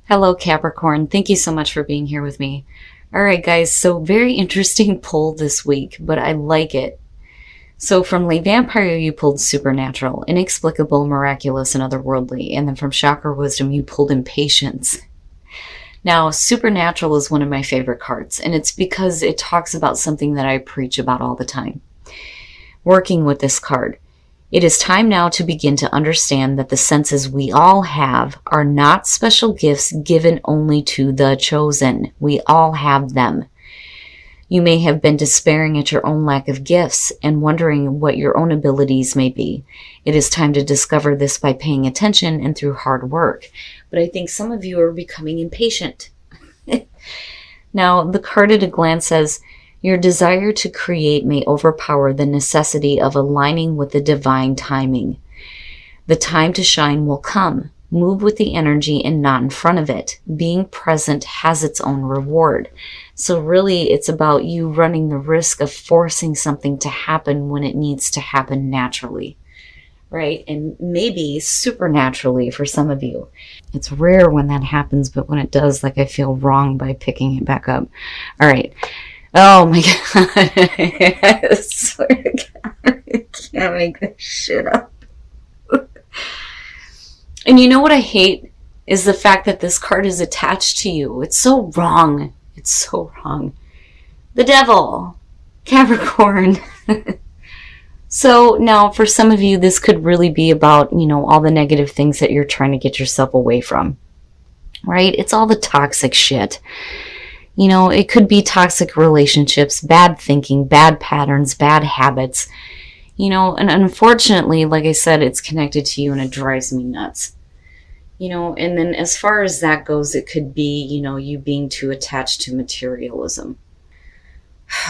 Hello, Capricorn. Thank you so much for being here with me. All right, guys, so very interesting pull this week, but I like it. So from Late Vampire, you pulled Supernatural, Inexplicable, Miraculous, and Otherworldly. And then from Shocker Wisdom, you pulled Impatience. Now, Supernatural is one of my favorite cards, and it's because it talks about something that I preach about all the time. Working with this card. It is time now to begin to understand that the senses we all have are not special gifts given only to the chosen. We all have them. You may have been despairing at your own lack of gifts and wondering what your own abilities may be. It is time to discover this by paying attention and through hard work. But I think some of you are becoming impatient. Now, the card at a glance says, your desire to create may overpower the necessity of aligning with the divine timing. The time to shine will come. Move with the energy and not in front of it. Being present has its own reward. So really, it's about you running the risk of forcing something to happen when it needs to happen naturally, right? And maybe supernaturally for some of you. It's rare when that happens, but when it does, like I feel wrong by picking it back up. All right. Oh my God. I swear to God, I can't make this shit up. And you know what I hate is the fact that this card is attached to you. It's so wrong. It's so wrong. The devil. Capricorn. So now for some of you, this could really be about, all the negative things that you're trying to get yourself away from. Right? It's all the toxic shit. It could be toxic relationships, bad thinking, bad patterns, bad habits. And unfortunately, like I said, it's connected to you and it drives me nuts. And then as far as that goes, it could be, you being too attached to materialism.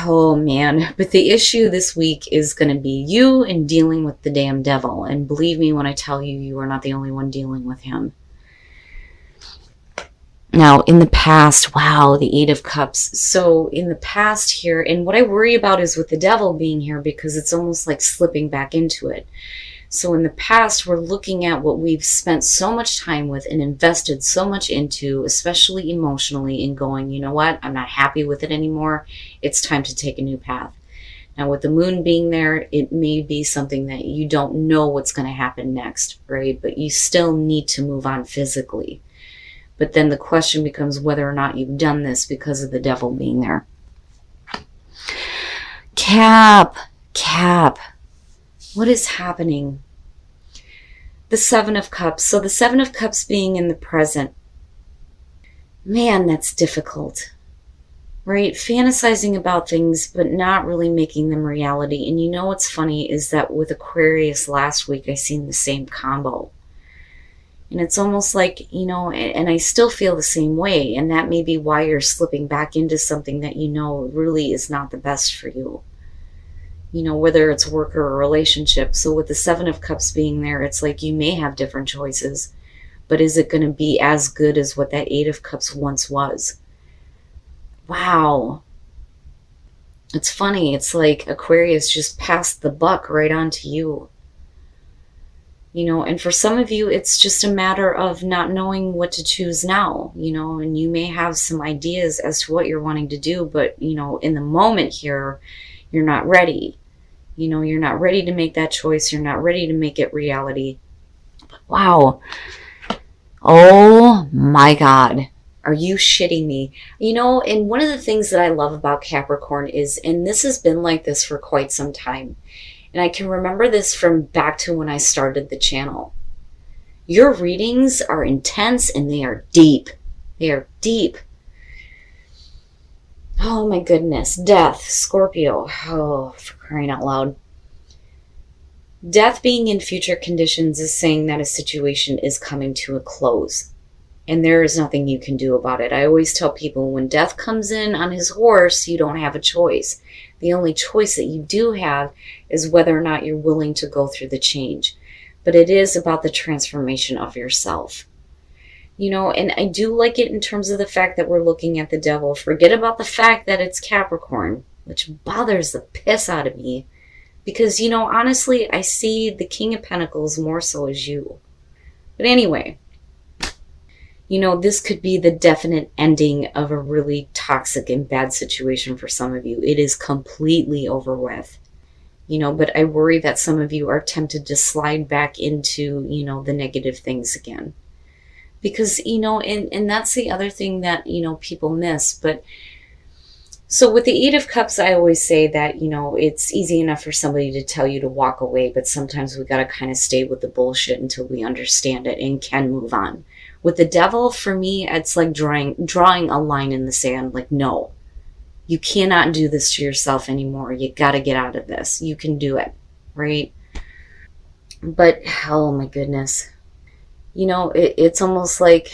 Oh man, but the issue this week is going to be you and dealing with the damn devil. And believe me when I tell you, you are not the only one dealing with him. Now, in the past, wow, the Eight of Cups. So in the past here, and what I worry about is with the devil being here because it's almost like slipping back into it. So in the past, we're looking at what we've spent so much time with and invested so much into, especially emotionally, and going, you know what, I'm not happy with it anymore. It's time to take a new path. Now, with the moon being there, it may be something that you don't know what's going to happen next, right? But you still need to move on physically. But then the question becomes whether or not you've done this because of the devil being there. Cap. What is happening? The Seven of Cups. So the Seven of Cups being in the present. Man, that's difficult. Right? Fantasizing about things, but not really making them reality. And what's funny is that with Aquarius last week, I seen the same combo. And it's almost like, and I still feel the same way. And that may be why you're slipping back into something that really is not the best for you. Whether it's work or a relationship. So with the Seven of Cups being there, it's like you may have different choices. But is it going to be as good as what that Eight of Cups once was? Wow. It's funny. It's like Aquarius just passed the buck right on to you. And for some of you, it's just a matter of not knowing what to choose now, and you may have some ideas as to what you're wanting to do, but, in the moment here, you're not ready. You're not ready to make that choice. You're not ready to make it reality. Wow. Oh my God. Are you shitting me? And one of the things that I love about Capricorn is, and this has been like this for quite some time, and I can remember this from back to when I started the channel. Your readings are intense and they are deep. They are deep. Oh my goodness. Death. Scorpio. Oh, for crying out loud. Death being in future conditions is saying that a situation is coming to a close. And there is nothing you can do about it. I always tell people when death comes in on his horse, you don't have a choice. The only choice that you do have is whether or not you're willing to go through the change. But it is about the transformation of yourself. And I do like it in terms of the fact that we're looking at the devil. Forget about the fact that it's Capricorn, which bothers the piss out of me. Because, honestly, I see the King of Pentacles more so as you. But anyway, This could be the definite ending of a really toxic and bad situation for some of you. It is completely over with. But I worry that some of you are tempted to slide back into, the negative things again. Because, and that's the other thing that, people miss. But so with the Eight of Cups, I always say that, it's easy enough for somebody to tell you to walk away, but sometimes we got to kind of stay with the bullshit until we understand it and can move on. With the Devil, for me, it's like drawing a line in the sand. Like, no, you cannot do this to yourself anymore. You got to get out of this. You can do it, right? But, oh my goodness. It's almost like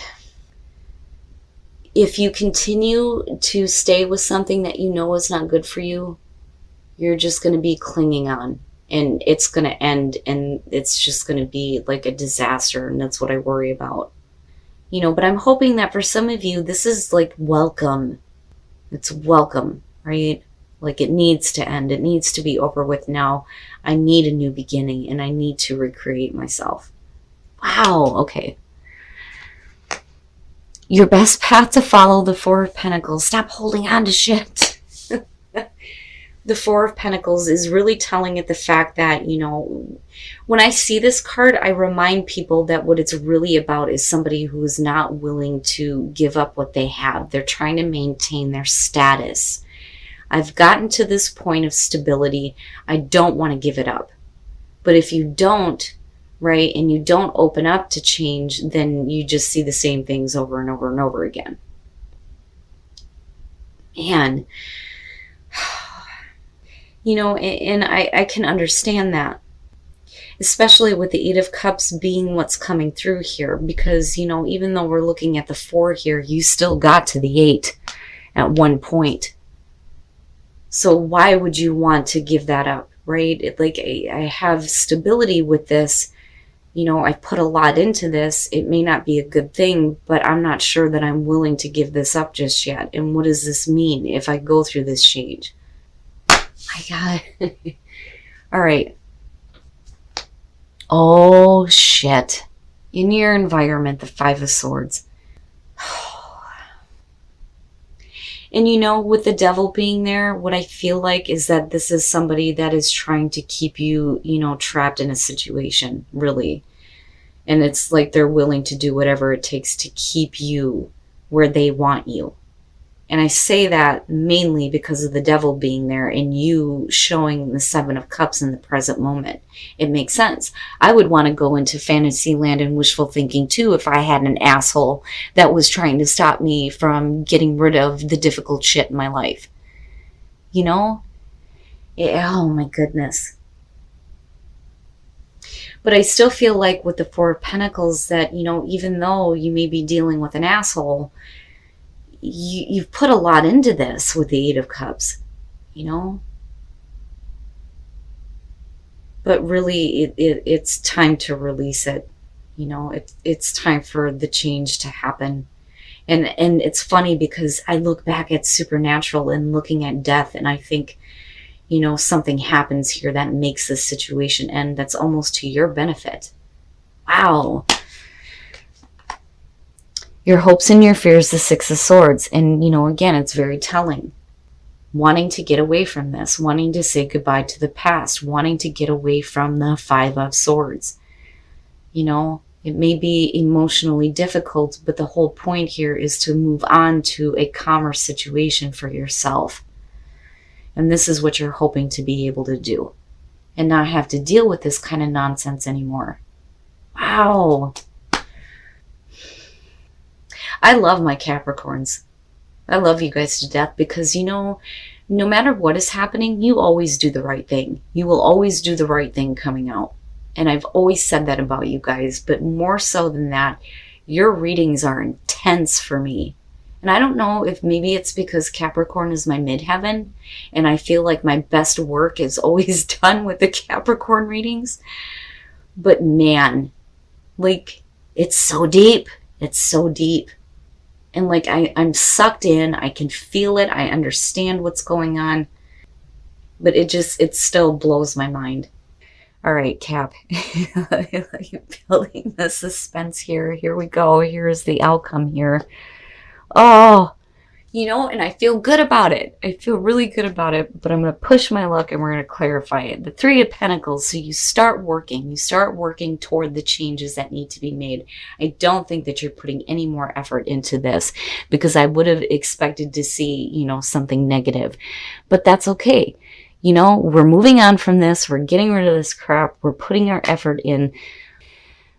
if you continue to stay with something that you know is not good for you, you're just going to be clinging on, and it's going to end, and it's just going to be like a disaster. And that's what I worry about. But I'm hoping that for some of you, this is like welcome. It's welcome, right? Like it needs to end. It needs to be over with now. I need a new beginning, and I need to recreate myself. Wow, okay. Your best path to follow, the Four of Pentacles. Stop holding on to shit. The Four of Pentacles is really telling it the fact that, when I see this card, I remind people that what it's really about is somebody who is not willing to give up what they have. They're trying to maintain their status. I've gotten to this point of stability. I don't want to give it up. But if you don't, right, and you don't open up to change, then you just see the same things over and over and over again. Man, and I can understand that, especially with the Eight of Cups being what's coming through here, because, even though we're looking at the 4 here, you still got to the 8 at one point. So why would you want to give that up, right? I have stability with this. I put a lot into this. It may not be a good thing, but I'm not sure that I'm willing to give this up just yet. And what does this mean if I go through this change? My God. All right. Oh, shit. In your environment, the Five of Swords. And with the Devil being there, what I feel like is that this is somebody that is trying to keep you, trapped in a situation, really. And it's like they're willing to do whatever it takes to keep you where they want you. And I say that mainly because of the Devil being there and you showing the Seven of Cups in the present moment. It makes sense. I would want to go into fantasy land and wishful thinking too if I had an asshole that was trying to stop me from getting rid of the difficult shit in my life. Oh my goodness. But I still feel like with the Four of Pentacles that, even though you may be dealing with an asshole, you've put a lot into this with the Eight of Cups, But really, it's time to release it. It's time for the change to happen. And it's funny because I look back at Supernatural and looking at death, and I think, something happens here that makes this situation end that's almost to your benefit. Wow. Your hopes and your fears, the Six of Swords. And, again, it's very telling. Wanting to get away from this, wanting to say goodbye to the past, wanting to get away from the Five of Swords. It may be emotionally difficult, but the whole point here is to move on to a calmer situation for yourself. And this is what you're hoping to be able to do. And not have to deal with this kind of nonsense anymore. Wow. I love my Capricorns. I love you guys to death because, no matter what is happening, you always do the right thing. You will always do the right thing coming out. And I've always said that about you guys, but more so than that, your readings are intense for me. And I don't know if maybe it's because Capricorn is my midheaven, and I feel like my best work is always done with the Capricorn readings. But man, it's so deep. It's so deep. And I'm sucked in. I can feel it. I understand what's going on. But it still blows my mind. All right, Cap. Building the suspense here. Here we go. Here's the outcome here. Oh, and I feel good about it. I feel really good about it, but I'm going to push my luck and we're going to clarify it. The Three of Pentacles. So you start working toward the changes that need to be made. I don't think that you're putting any more effort into this because I would have expected to see, something negative, but that's okay. We're moving on from this. We're getting rid of this crap. We're putting our effort in.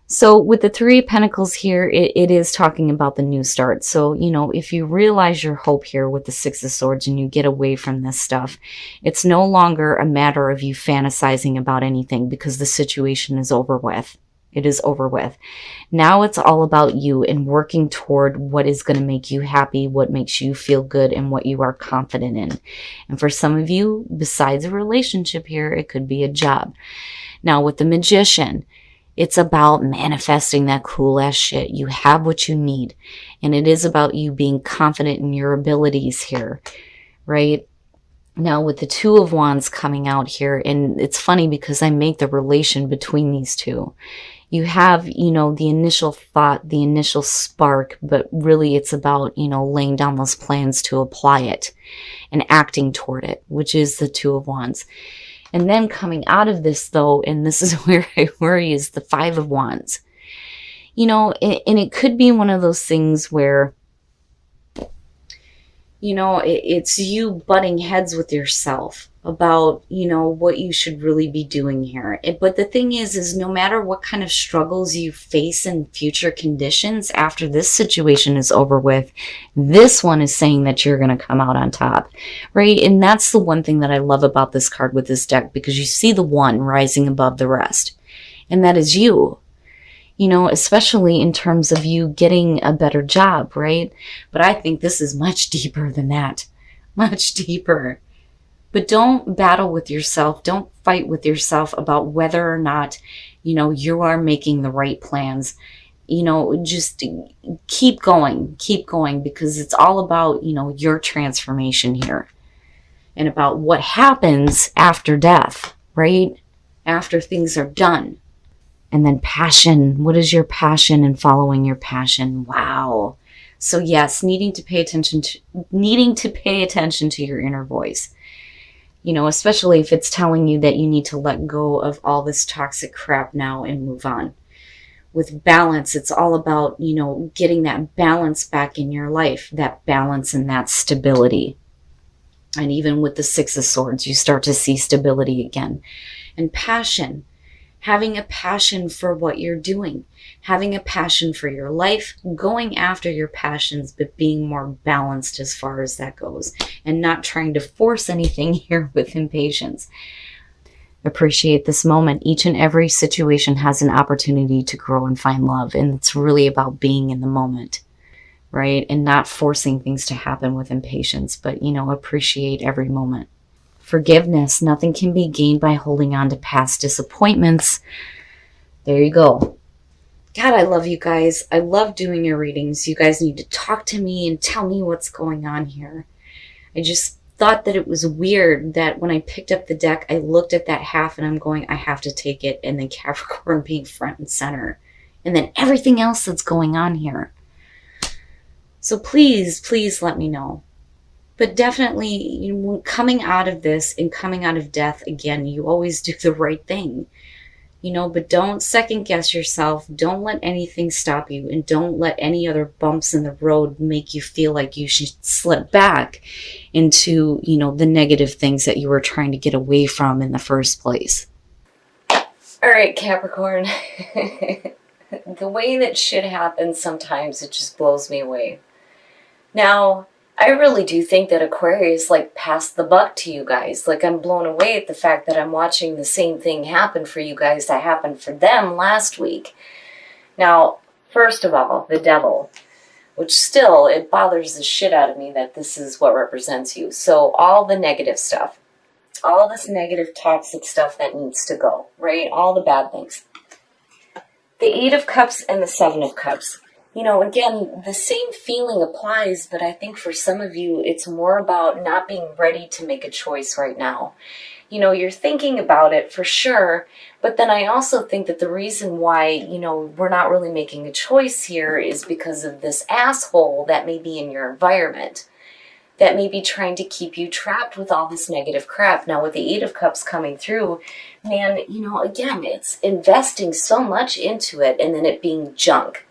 So with the Three of Pentacles here, it is talking about the new start. So, if you realize your hope here with the Six of Swords and you get away from this stuff, it's no longer a matter of you fantasizing about anything because the situation is over with. It is over with. Now it's all about you and working toward what is going to make you happy, what makes you feel good, and what you are confident in. And for some of you, besides a relationship here, it could be a job. Now with the Magician, it's about manifesting that cool ass shit. You have what you need. And it is about you being confident in your abilities here, right? Now with the Two of Wands coming out here, and it's funny because I make the relation between these two. You have, the initial thought, the initial spark, but really it's about, laying down those plans to apply it and acting toward it, which is the Two of Wands. And then coming out of this, though, and this is where I worry, is the Five of Wands. And it could be one of those things where, it's you butting heads with yourself about, what you should really be doing here. But the thing is no matter what kind of struggles you face in future conditions after this situation is over with, this one is saying that you're going to come out on top, right? And that's the one thing that I love about this card with this deck, because you see the one rising above the rest, and that is you. Especially in terms of you getting a better job, right? But I think this is much deeper than that. Much deeper. But don't battle with yourself. Don't fight with yourself about whether or not, you are making the right plans. Just keep going, because it's all about, your transformation here and about what happens after death, right? After things are done. And then passion. What is your passion and following your passion? Wow. So yes, needing to pay attention to your inner voice. Especially if it's telling you that you need to let go of all this toxic crap now and move on. With balance, it's all about, getting that balance back in your life, that balance and that stability. And even with the Six of Swords, you start to see stability again. And passion. Having a passion for what you're doing, having a passion for your life, going after your passions, but being more balanced as far as that goes, and not trying to force anything here with impatience. Appreciate this moment. Each and every situation has an opportunity to grow and find love, and it's really about being in the moment, right? And not forcing things to happen with impatience, but, appreciate every moment. Forgiveness. Nothing can be gained by holding on to past disappointments. There you go. God, I love you guys. I love doing your readings. You guys need to talk to me and tell me what's going on here. I just thought that it was weird that when I picked up the deck, I looked at that half and I'm going, I have to take it. And then Capricorn being front and center. And then everything else that's going on here. So please let me know. But definitely, coming out of this and coming out of death, again, you always do the right thing. But don't second guess yourself. Don't let anything stop you. And don't let any other bumps in the road make you feel like you should slip back into, the negative things that you were trying to get away from in the first place. All right, Capricorn. The way that shit happens sometimes, it just blows me away. Now, I really do think that Aquarius passed the buck to you guys. I'm blown away at the fact that I'm watching the same thing happen for you guys that happened for them last week. Now, first of all, the devil, which still, it bothers the shit out of me that this is what represents you. So all the negative stuff, all this negative toxic stuff that needs to go, right? All the bad things. The Eight of Cups and the Seven of Cups. Again, the same feeling applies, but I think for some of you, it's more about not being ready to make a choice right now. You're thinking about it for sure, But then I also think that the reason why, you know, we're not really making a choice here is because of this asshole that may be in your environment, that may be trying to keep you trapped with all this negative crap. Now, with the Eight of Cups coming through, man, you know, again, it's investing so much into it and then it being junk.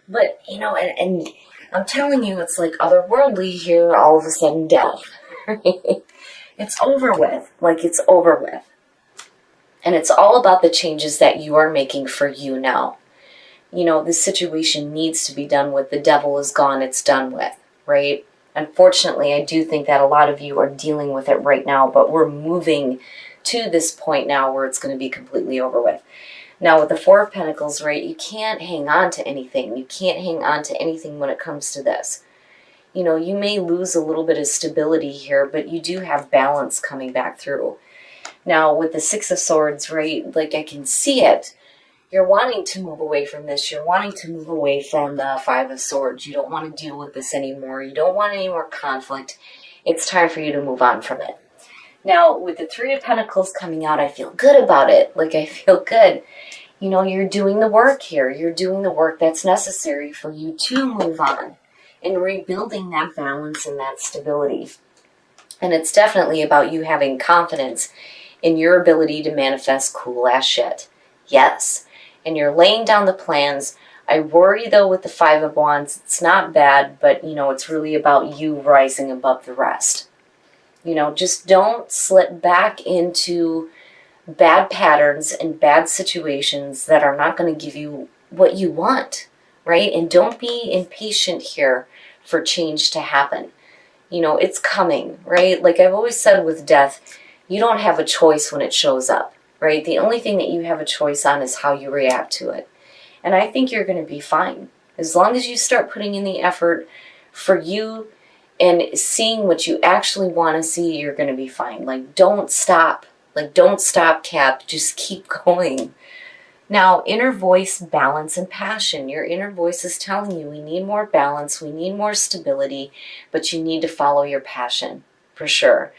But, you know, and I'm telling you, it's like otherworldly here, all of a sudden death. It's over with. Like, it's over with. And it's all about the changes that you are making for you now. You know, this situation needs to be done with. The devil is gone. It's done with, right? Unfortunately, I do think that a lot of you are dealing with it right now, but we're moving to this point now where it's going to be completely over with. Now, with the Four of Pentacles, right, you can't hang on to anything. You can't hang on to anything when it comes to this. You know, you may lose a little bit of stability here, but you do have balance coming back through. Now, with the Six of Swords, right, like I can see it. You're wanting to move away from this. You're wanting to move away from the Five of Swords. You don't want to deal with this anymore. You don't want any more conflict. It's time for you to move on from it. Now, with the Three of Pentacles coming out, I feel good about it. Like, I feel good. You know, you're doing the work here. You're doing the work that's necessary for you to move on and rebuilding that balance and that stability. And it's definitely about you having confidence in your ability to manifest cool ass shit. Yes. And you're laying down the plans. I worry though with the Five of Wands, it's not bad, but you know, it's really about you rising above the rest. You know, just don't slip back into bad patterns and bad situations that are not going to give you what you want, right? And don't be impatient here for change to happen. You know, it's coming, right? Like I've always said with death, you don't have a choice when it shows up, right? The only thing that you have a choice on is how you react to it. And I think you're going to be fine. As long as you start putting in the effort for you and seeing what you actually want to see, you're going to be fine. Like, don't stop. Like, don't stop, Cap. Just keep going. Now, inner voice, balance, and passion. Your inner voice is telling you we need more balance, we need more stability, but you need to follow your passion, for sure.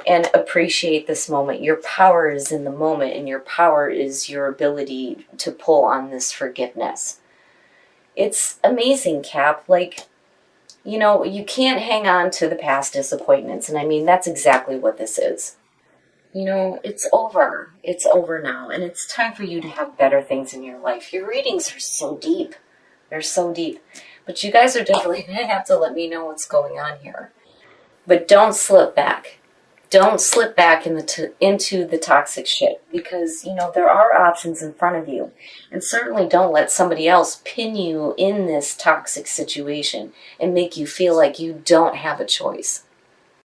And appreciate this moment. Your power is in the moment, and your power is your ability to pull on this forgiveness. It's amazing, Cap. Like, you know, you can't hang on to the past disappointments. And I mean, that's exactly what this is. You know, it's over. It's over now. And it's time for you to have better things in your life. Your readings are so deep. They're so deep. But you guys are definitely going to have to let me know what's going on here. But don't slip back. Don't slip back into the toxic shit. Because, you know, there are options in front of you. And certainly don't let somebody else pin you in this toxic situation and make you feel like you don't have a choice.